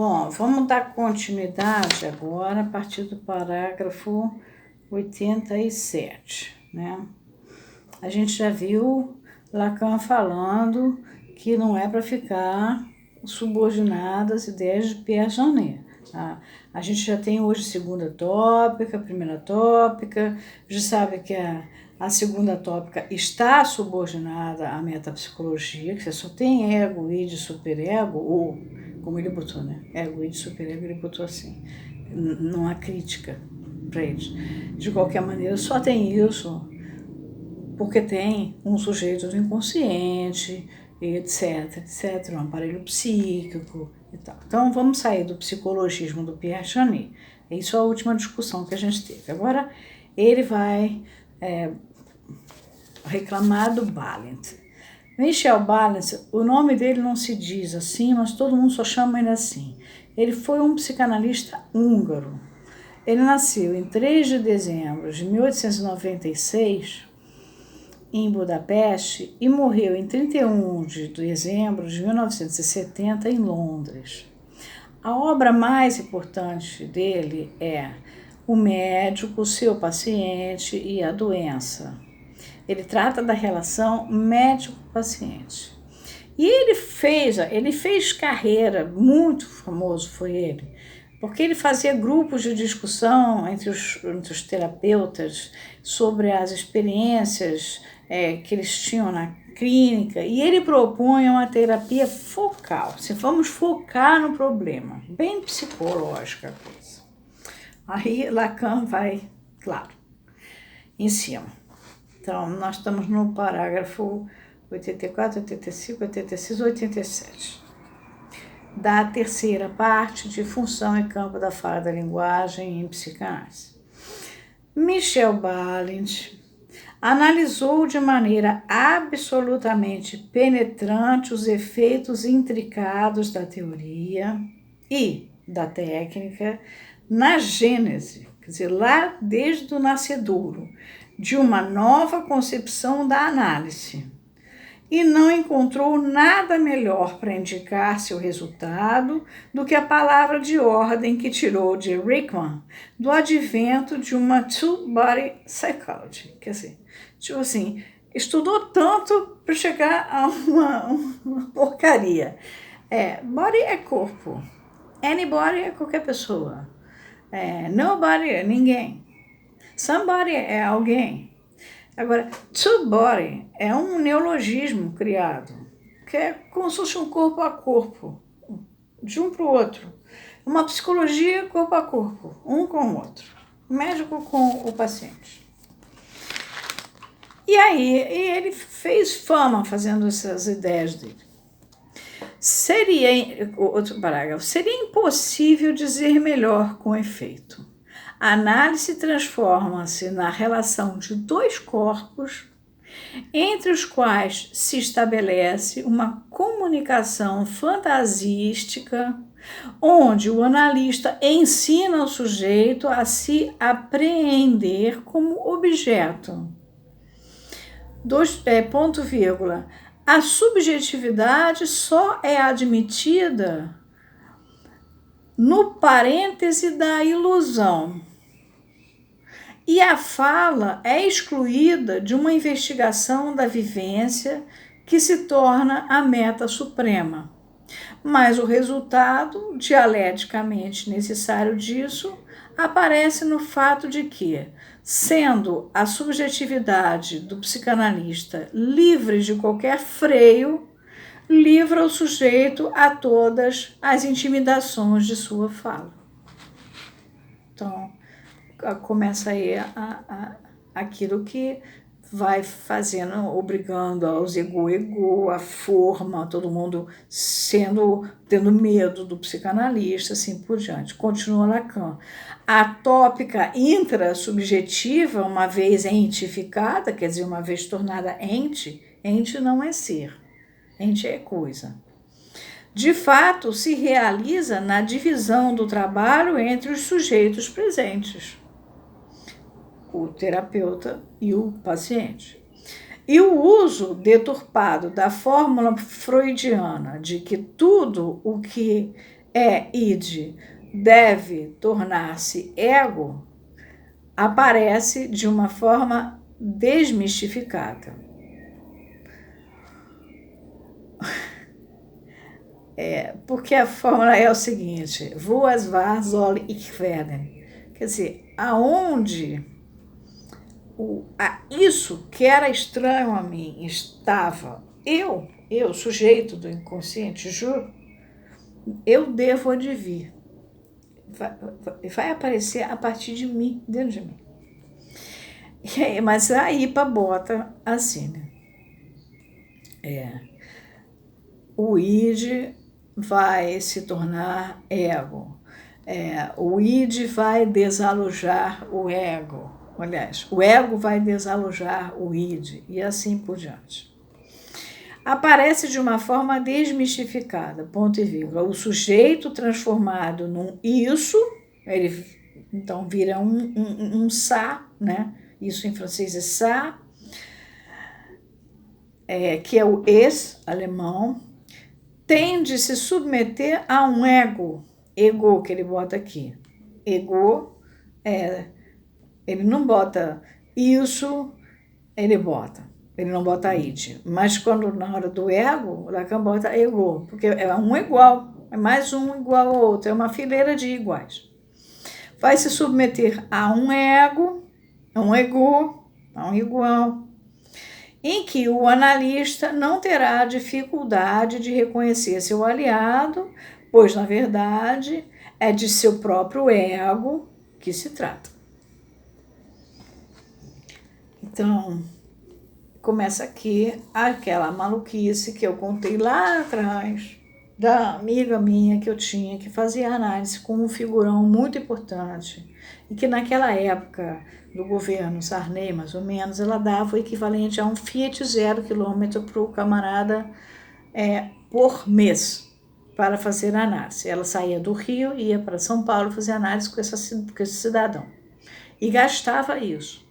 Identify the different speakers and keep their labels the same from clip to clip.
Speaker 1: Bom, vamos dar continuidade agora a partir do parágrafo 87, né? A gente já viu Lacan falando que não é para ficar subordinado às ideias de Pierre Janet. Tá? A gente já tem hoje segunda tópica, primeira tópica, já sabe que a segunda tópica está subordinada à metapsicologia, que você só tem ego, id, superego, ou, como ele botou, né? Ego, id, superego, ele botou assim. Não há crítica para eles. De qualquer maneira, só tem isso porque tem um sujeito do inconsciente, etc, etc, um aparelho psíquico e tal. Então, vamos sair do psicologismo do Pierre Janet. Isso é a última discussão que a gente teve. Agora, ele vai reclamar do Balint. Michel Balint, o nome dele não se diz assim, mas todo mundo só chama ele assim. Ele foi um psicanalista húngaro. Ele nasceu em 3 de dezembro de 1896, em Budapeste, e morreu em 31 de dezembro de 1970 em Londres. A obra mais importante dele é O Médico, Seu Paciente e a Doença. Ele trata da relação médico-paciente. E ele fez carreira, muito famoso foi ele, porque ele fazia grupos de discussão entre os terapeutas sobre as experiências que eles tinham na clínica, e ele propunha uma terapia focal. Se vamos focar no problema, bem psicológica a coisa. Aí Lacan vai, claro, em cima. Então, nós estamos no parágrafo 84, 85, 86, 87. Da terceira parte de Função e Campo da Fala da Linguagem em Psicanálise. Michel Balint analisou de maneira absolutamente penetrante os efeitos intricados da teoria e da técnica na gênese, quer dizer, lá desde o nascedouro, de uma nova concepção da análise, e não encontrou nada melhor para indicar seu resultado do que a palavra de ordem que tirou de Rickman do advento de uma two-body psychology. Quer dizer, tipo assim, estudou tanto para chegar a uma porcaria. Body é corpo, anybody é qualquer pessoa, nobody é ninguém, somebody é alguém. Agora, two-body é um neologismo criado, que é como se fosse um corpo a corpo, de um para o outro. Uma psicologia corpo a corpo, um com o outro. O médico com o paciente. E aí, ele fez fama fazendo essas ideias dele. Outro parágrafo. Seria impossível dizer melhor com efeito. A análise transforma-se na relação de dois corpos, entre os quais se estabelece uma comunicação fantasística, onde o analista ensina o sujeito a se apreender como objeto. Ponto vírgula. A subjetividade só é admitida no parêntese da ilusão. E a fala é excluída de uma investigação da vivência que se torna a meta suprema. Mas o resultado dialeticamente necessário disso aparece no fato de que, sendo a subjetividade do psicanalista livre de qualquer freio, livra o sujeito a todas as intimidações de sua fala. Então, começa aí aquilo que vai fazendo, obrigando aos ego, a forma, todo mundo tendo medo do psicanalista, assim por diante. Continua Lacan. A tópica intrasubjetiva, uma vez entificada, quer dizer, uma vez tornada ente não é ser, ente é coisa. De fato, se realiza na divisão do trabalho entre os sujeitos presentes, o terapeuta e o paciente. E o uso deturpado da fórmula freudiana de que tudo o que id, deve tornar-se ego, aparece de uma forma desmistificada. Porque a fórmula é o seguinte: wo es war, soll ich werden. Quer dizer, aonde isso que era estranho a mim estava, eu, sujeito do inconsciente, juro, eu devo advir. Vai aparecer a partir de mim, dentro de mim. Mas a IPA bota assim, né? O id vai se tornar ego. O id vai desalojar o ego. Aliás, o ego vai desalojar o id, e assim por diante. Aparece de uma forma desmistificada, ponto e vírgula. O sujeito transformado num isso, ele então vira um ça, né? Isso em francês é ça, que é o es alemão, tem de se submeter a um ego que ele bota aqui. Ego, ele não bota isso, ele não bota id. Mas quando na hora do ego, o Lacan bota ego, porque é um igual, é mais um igual ao outro, é uma fileira de iguais. Vai se submeter a um ego, a um ego, a um igual, em que o analista não terá dificuldade de reconhecer seu aliado, pois, na verdade, é de seu próprio ego que se trata. Então, começa aqui aquela maluquice que eu contei lá atrás, da amiga minha que eu tinha, que fazia análise com um figurão muito importante, e que naquela época do governo Sarney, mais ou menos, ela dava o equivalente a um Fiat 0 km para o camarada por mês, para fazer análise. Ela saía do Rio e ia para São Paulo fazer análise com esse cidadão. E gastava isso.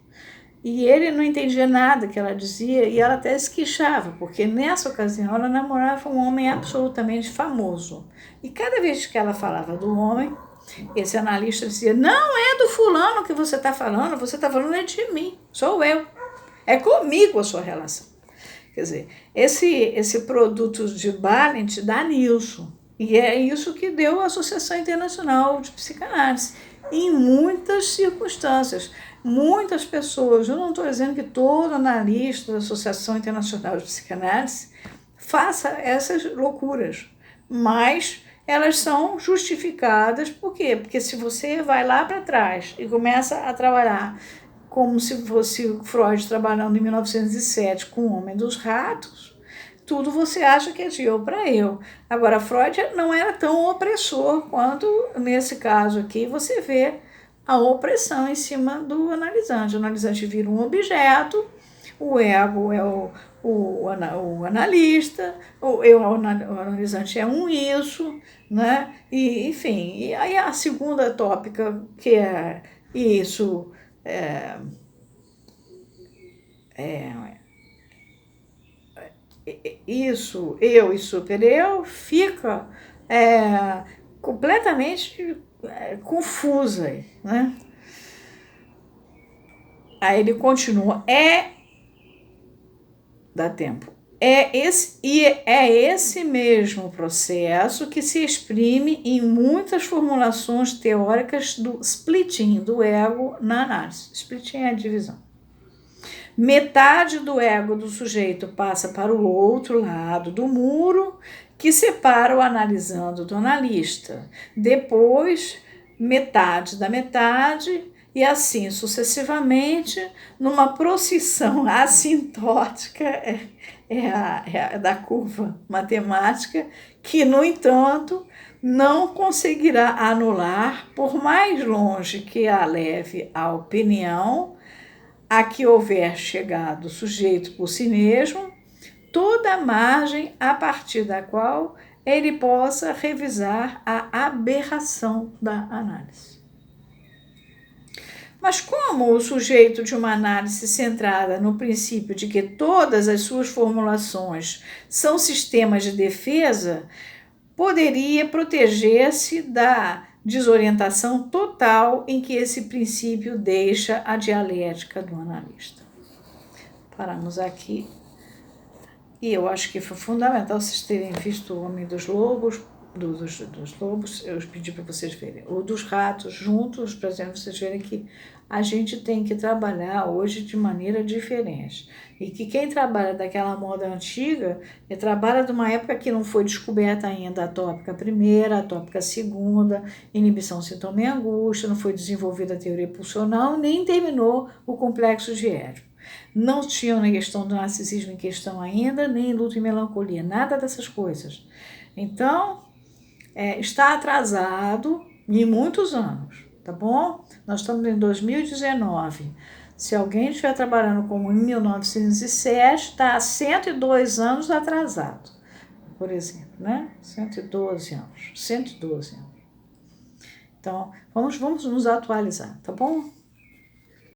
Speaker 1: E ele não entendia nada que ela dizia, e ela até se queixava, porque nessa ocasião ela namorava um homem absolutamente famoso. E cada vez que ela falava do homem, esse analista dizia: não é do fulano que você está falando é de mim, sou eu. É comigo a sua relação. Quer dizer, esse produto de Balint dá nisso. E é isso que deu a Associação Internacional de Psicanálise. Em muitas circunstâncias, muitas pessoas, eu não estou dizendo que todo analista da Associação Internacional de Psicanálise faça essas loucuras, mas elas são justificadas. Por quê? Porque se você vai lá para trás e começa a trabalhar como se fosse Freud trabalhando em 1907 com o Homem dos Ratos, tudo você acha que é de eu para eu. Agora, Freud não era tão opressor quanto, nesse caso aqui, você vê a opressão em cima do analisante. O analisante vira um objeto, o ego é o analista, o analisante é um isso, né? E, enfim, e aí a segunda tópica, que é isso, isso, eu e super eu, fica completamente confusa, né? Aí ele continua, dá tempo. É esse mesmo processo que se exprime em muitas formulações teóricas do splitting do ego na análise. Splitting é a divisão. Metade do ego do sujeito passa para o outro lado do muro, que separa o analisando do analista. Depois, metade da metade, e assim sucessivamente, numa procissão assintótica, da curva matemática, que, no entanto, não conseguirá anular, por mais longe que a leve a opinião a que houver chegado o sujeito por si mesmo, toda a margem a partir da qual ele possa revisar a aberração da análise. Mas como o sujeito de uma análise centrada no princípio de que todas as suas formulações são sistemas de defesa, poderia proteger-se da desorientação total em que esse princípio deixa a dialética do analista. Paramos aqui. E eu acho que foi fundamental vocês terem visto o Homem dos Lobos, dos lobos, eu pedi para vocês verem, ou dos ratos juntos, para vocês verem que a gente tem que trabalhar hoje de maneira diferente. E que quem trabalha daquela moda antiga, trabalha de uma época que não foi descoberta ainda a tópica primeira, a tópica segunda, inibição, sintoma e angústia, não foi desenvolvida a teoria pulsional, nem terminou o complexo de Édipo. Não tinham na questão do narcisismo em questão ainda, nem luto e melancolia, nada dessas coisas. Então, está atrasado em muitos anos, tá bom? Nós estamos em 2019. Se alguém estiver trabalhando como em 1907, está há 102 anos atrasado, por exemplo, né? 112 anos, 112 anos. Então, vamos nos atualizar, tá bom?